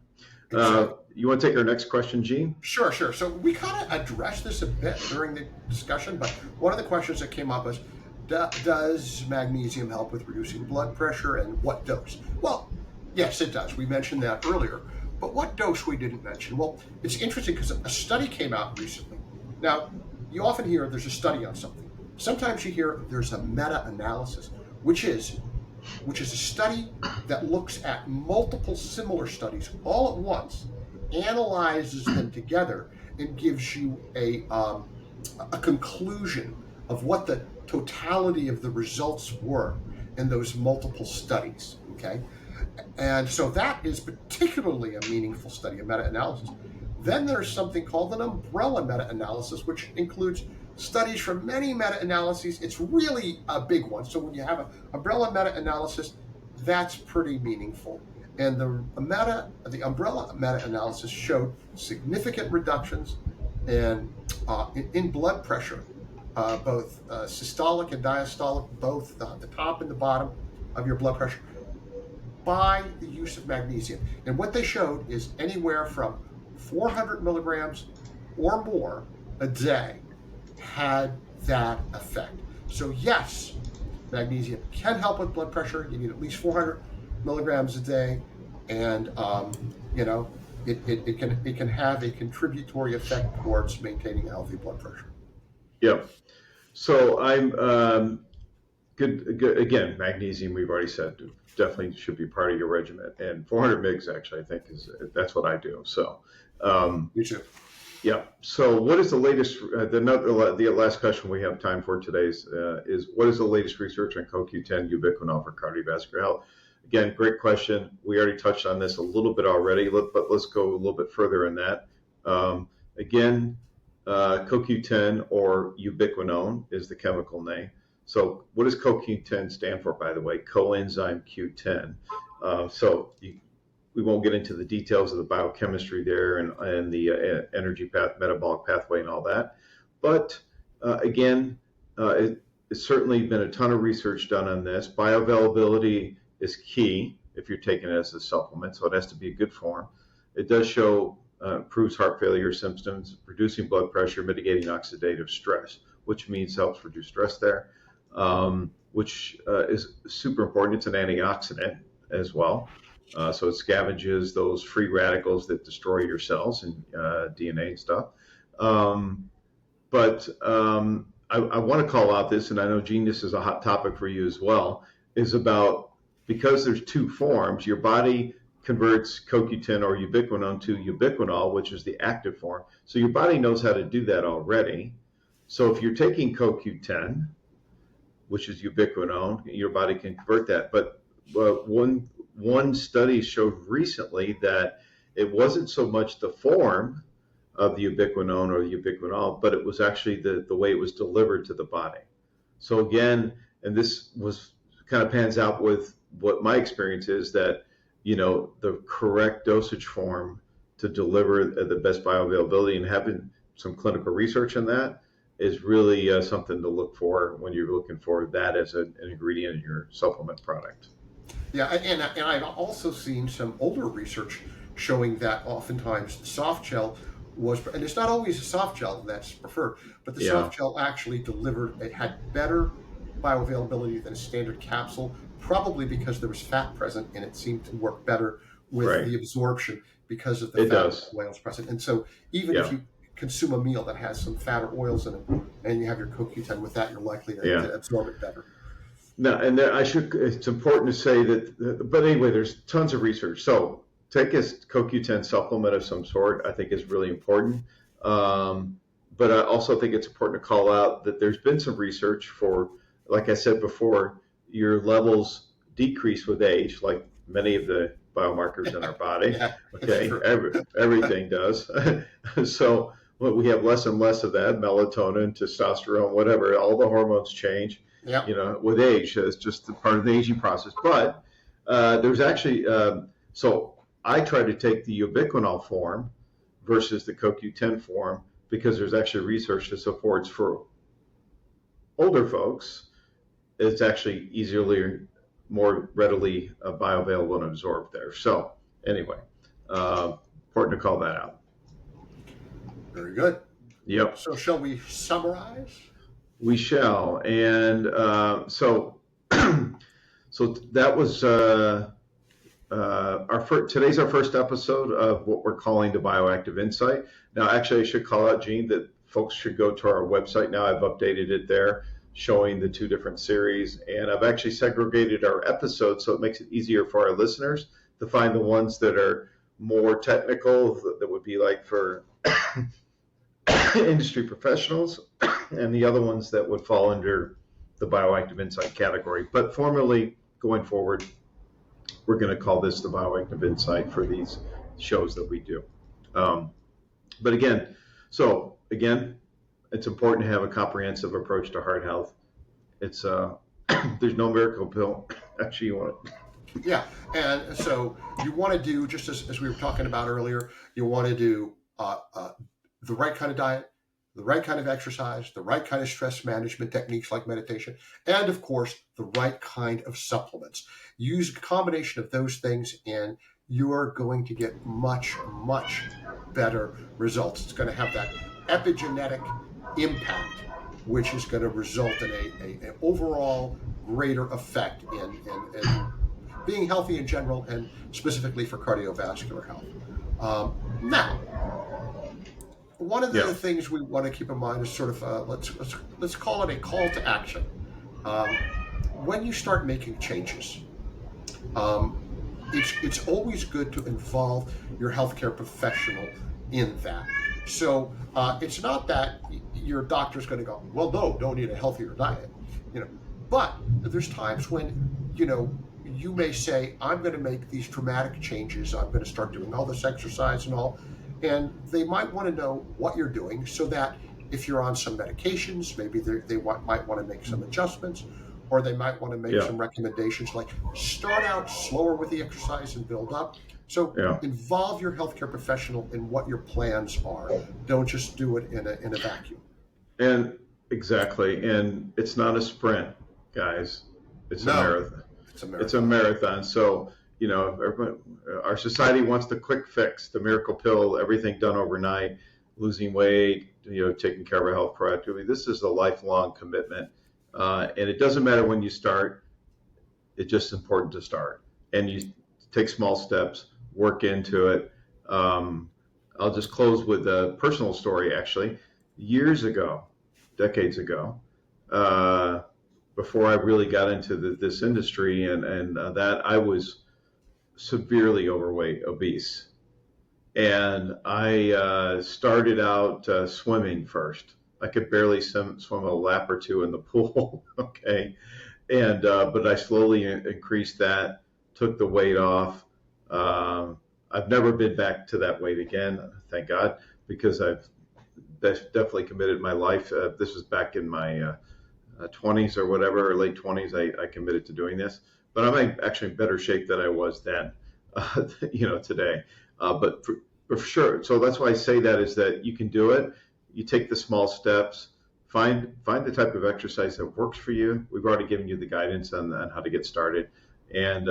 You want to take our next question, Gene? Sure. So we kind of addressed this a bit during the discussion, but one of the questions that came up is, Does magnesium help with reducing blood pressure, and what dose? Well, yes, it does. We mentioned that earlier. But what dose we didn't mention? Well, it's interesting because a study came out recently. Now, you often hear there's a study on something. Sometimes you hear there's a meta-analysis, which is a study that looks at multiple similar studies all at once, analyzes them together, and gives you a conclusion of what the totality of the results were in those multiple studies, okay? And so that is particularly a meaningful study, a meta-analysis. Then there's something called an umbrella meta-analysis, which includes studies from many meta-analyses. It's really a big one. So when you have an umbrella meta-analysis, that's pretty meaningful. And the umbrella meta-analysis showed significant reductions in blood pressure, both systolic and diastolic, both the top and the bottom of your blood pressure, by the use of magnesium. And what they showed is anywhere from 400 milligrams or more a day had that effect. So yes, magnesium can help with blood pressure. You need at least 400 milligrams a day, and it can have a contributory effect towards maintaining a healthy blood pressure. Yep. So I'm good. Again, magnesium, we've already said, definitely should be part of your regimen. And 400 mgs, actually, I think that's what I do. So. Me too. Yeah. So what is the latest, the last question we have time for today is what is the latest research on CoQ10 Ubiquinol for cardiovascular health? Again, great question. We already touched on this a little bit already, but let's go a little bit further in that. Again, CoQ10 or ubiquinone is the chemical name. So what does CoQ10 stand for, by the way? Coenzyme Q10. We won't get into the details of the biochemistry there and the energy metabolic pathway and all that. But again, it's certainly been a ton of research done on this. Bioavailability is key if you're taking it as a supplement, so it has to be a good form. It does show improves heart failure symptoms, reducing blood pressure, mitigating oxidative stress, which means helps reduce stress there, which is super important. It's an antioxidant as well. So it scavenges those free radicals that destroy your cells and DNA and stuff. But I want to call out this, and I know, Gene, this is a hot topic for you as well, is about because there's two forms, your body converts CoQ10 or ubiquinone to ubiquinol, which is the active form. So your body knows how to do that already. So if you're taking CoQ10, which is ubiquinone, your body can convert that. But one study showed recently that it wasn't so much the form of the ubiquinone or ubiquinol, but it was actually the way it was delivered to the body. So again, and this was kind of pans out with what my experience is, that the correct dosage form to deliver the best bioavailability, and having some clinical research on that is really something to look for when you're looking for that as an ingredient in your supplement product. Yeah, and I've also seen some older research showing that oftentimes the soft gel was, and it's not always a soft gel that's preferred, but the soft gel actually delivered, it had better bioavailability than a standard capsule, probably because there was fat present and it seemed to work better with the absorption because of the fat oils present. And so even if you consume a meal that has some fat or oils in it and you have your CoQ10 with that, you're likely to absorb it better. No, and it's important to say that, but anyway, there's tons of research. So take a CoQ10 supplement of some sort, I think is really important. But I also think it's important to call out that there's been some research for, like I said before, your levels decrease with age, like many of the biomarkers in our body. Okay, everything does. So we have less and less of that, melatonin, testosterone, whatever, all the hormones change. With age. It's just part of the aging process. But there's actually, so I try to take the ubiquinol form versus the CoQ10 form because there's actually research that supports for older folks, it's actually easily, more readily bioavailable and absorbed there. So anyway, important to call that out. Very good. Yep. So shall we summarize? We shall. And so that was today's our first episode of what we're calling the Bioactive Insight. Now, actually, I should call out, Gene, that folks should go to our website now. I've updated it there, showing the two different series. And I've actually segregated our episodes so it makes it easier for our listeners to find the ones that are more technical, that would be like for industry professionals, and the other ones that would fall under the Bioactive Insight category. But formally, going forward, we're going to call this the Bioactive Insight for these shows that we do. But again, it's important to have a comprehensive approach to heart health. It's there's no miracle pill. Actually, you want it. Yeah, and so you want to do, just as we were talking about earlier, you want to do the right kind of diet, the right kind of exercise, the right kind of stress management techniques like meditation, and of course, the right kind of supplements. Use a combination of those things and you're going to get much, much better results. It's going to have that epigenetic impact, which is going to result in an overall greater effect in being healthy in general and specifically for cardiovascular health. Now, one of the things we want to keep in mind is sort of let's call it a call to action. When you start making changes, it's always good to involve your healthcare professional in that. So it's not that your doctor's going to go, well, no, don't eat a healthier diet, But there's times when you may say, I'm going to make these dramatic changes. I'm going to start doing all this exercise and all. And they might want to know what you're doing so that if you're on some medications, maybe they might want to make some adjustments, or they might want to make some recommendations like start out slower with the exercise and build up. So involve your healthcare professional in what your plans are. Don't just do it in a vacuum. And exactly. And it's not a sprint, guys. It's a marathon. It's a marathon. So, our society wants the quick fix, the miracle pill, everything done overnight, losing weight, taking care of our health proactively. This is a lifelong commitment. And it doesn't matter when you start. It's just important to start. And you take small steps, work into it. I'll just close with a personal story, actually. Years ago, decades ago, before I really got into this industry and that, I was severely overweight, obese. And I started out swimming first. I could barely swim a lap or two in the pool, okay? And but I slowly increased that, took the weight off. I've never been back to that weight again, thank God, because I've definitely committed my life. This was back in my 20s or whatever, or late 20s, I committed to doing this. But I'm actually in better shape than I was then, today. But for sure, so that's why I say that is that you can do it. You take the small steps, find the type of exercise that works for you. We've already given you the guidance on how to get started. And,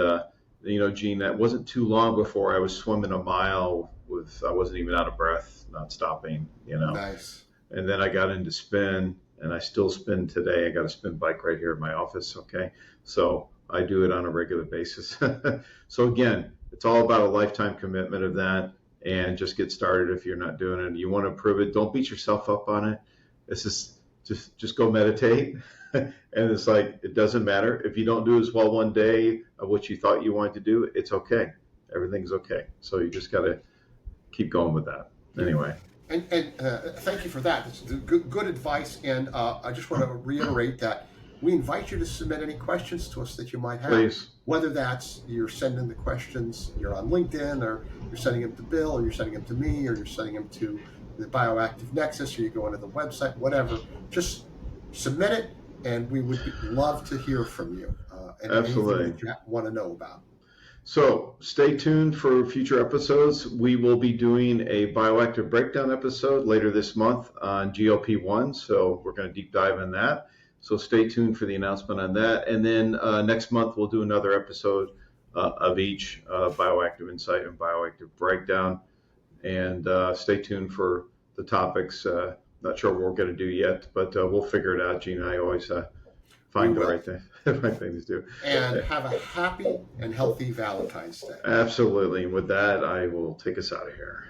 Gene, that wasn't too long before I was swimming a mile I wasn't even out of breath, not stopping, Nice. And then I got into spin, and I still spin today. I got a spin bike right here in my office, okay? So I do it on a regular basis. So again, it's all about a lifetime commitment of that, and just get started if you're not doing it. You want to improve it. Don't beat yourself up on it. It's just go meditate. And it's like, it doesn't matter. If you don't do as well one day of what you thought you wanted to do, it's okay. Everything's okay. So you just got to keep going with that. Anyway. And thank you for that. It's good advice. And I just want to reiterate that we invite you to submit any questions to us that you might have. Please. Whether that's you're sending the questions, you're on LinkedIn, or you're sending them to Bill, or you're sending them to me, or you're sending them to the Bioactive Nexus, or you go into the website, whatever. Just submit it, and we would love to hear from you. And absolutely. anything that you want to know about. So stay tuned for future episodes. We will be doing a bioactive breakdown episode later this month on GLP-1. So we're going to deep dive in that. So stay tuned for the announcement on that. And then next month, we'll do another episode of each Bioactive Insight and Bioactive Breakdown. And stay tuned for the topics not sure what we're going to do yet, but we'll figure it out. Gene and I always find the right thing, the right thing to do. And have a happy and healthy Valentine's Day. Absolutely. And with that, I will take us out of here.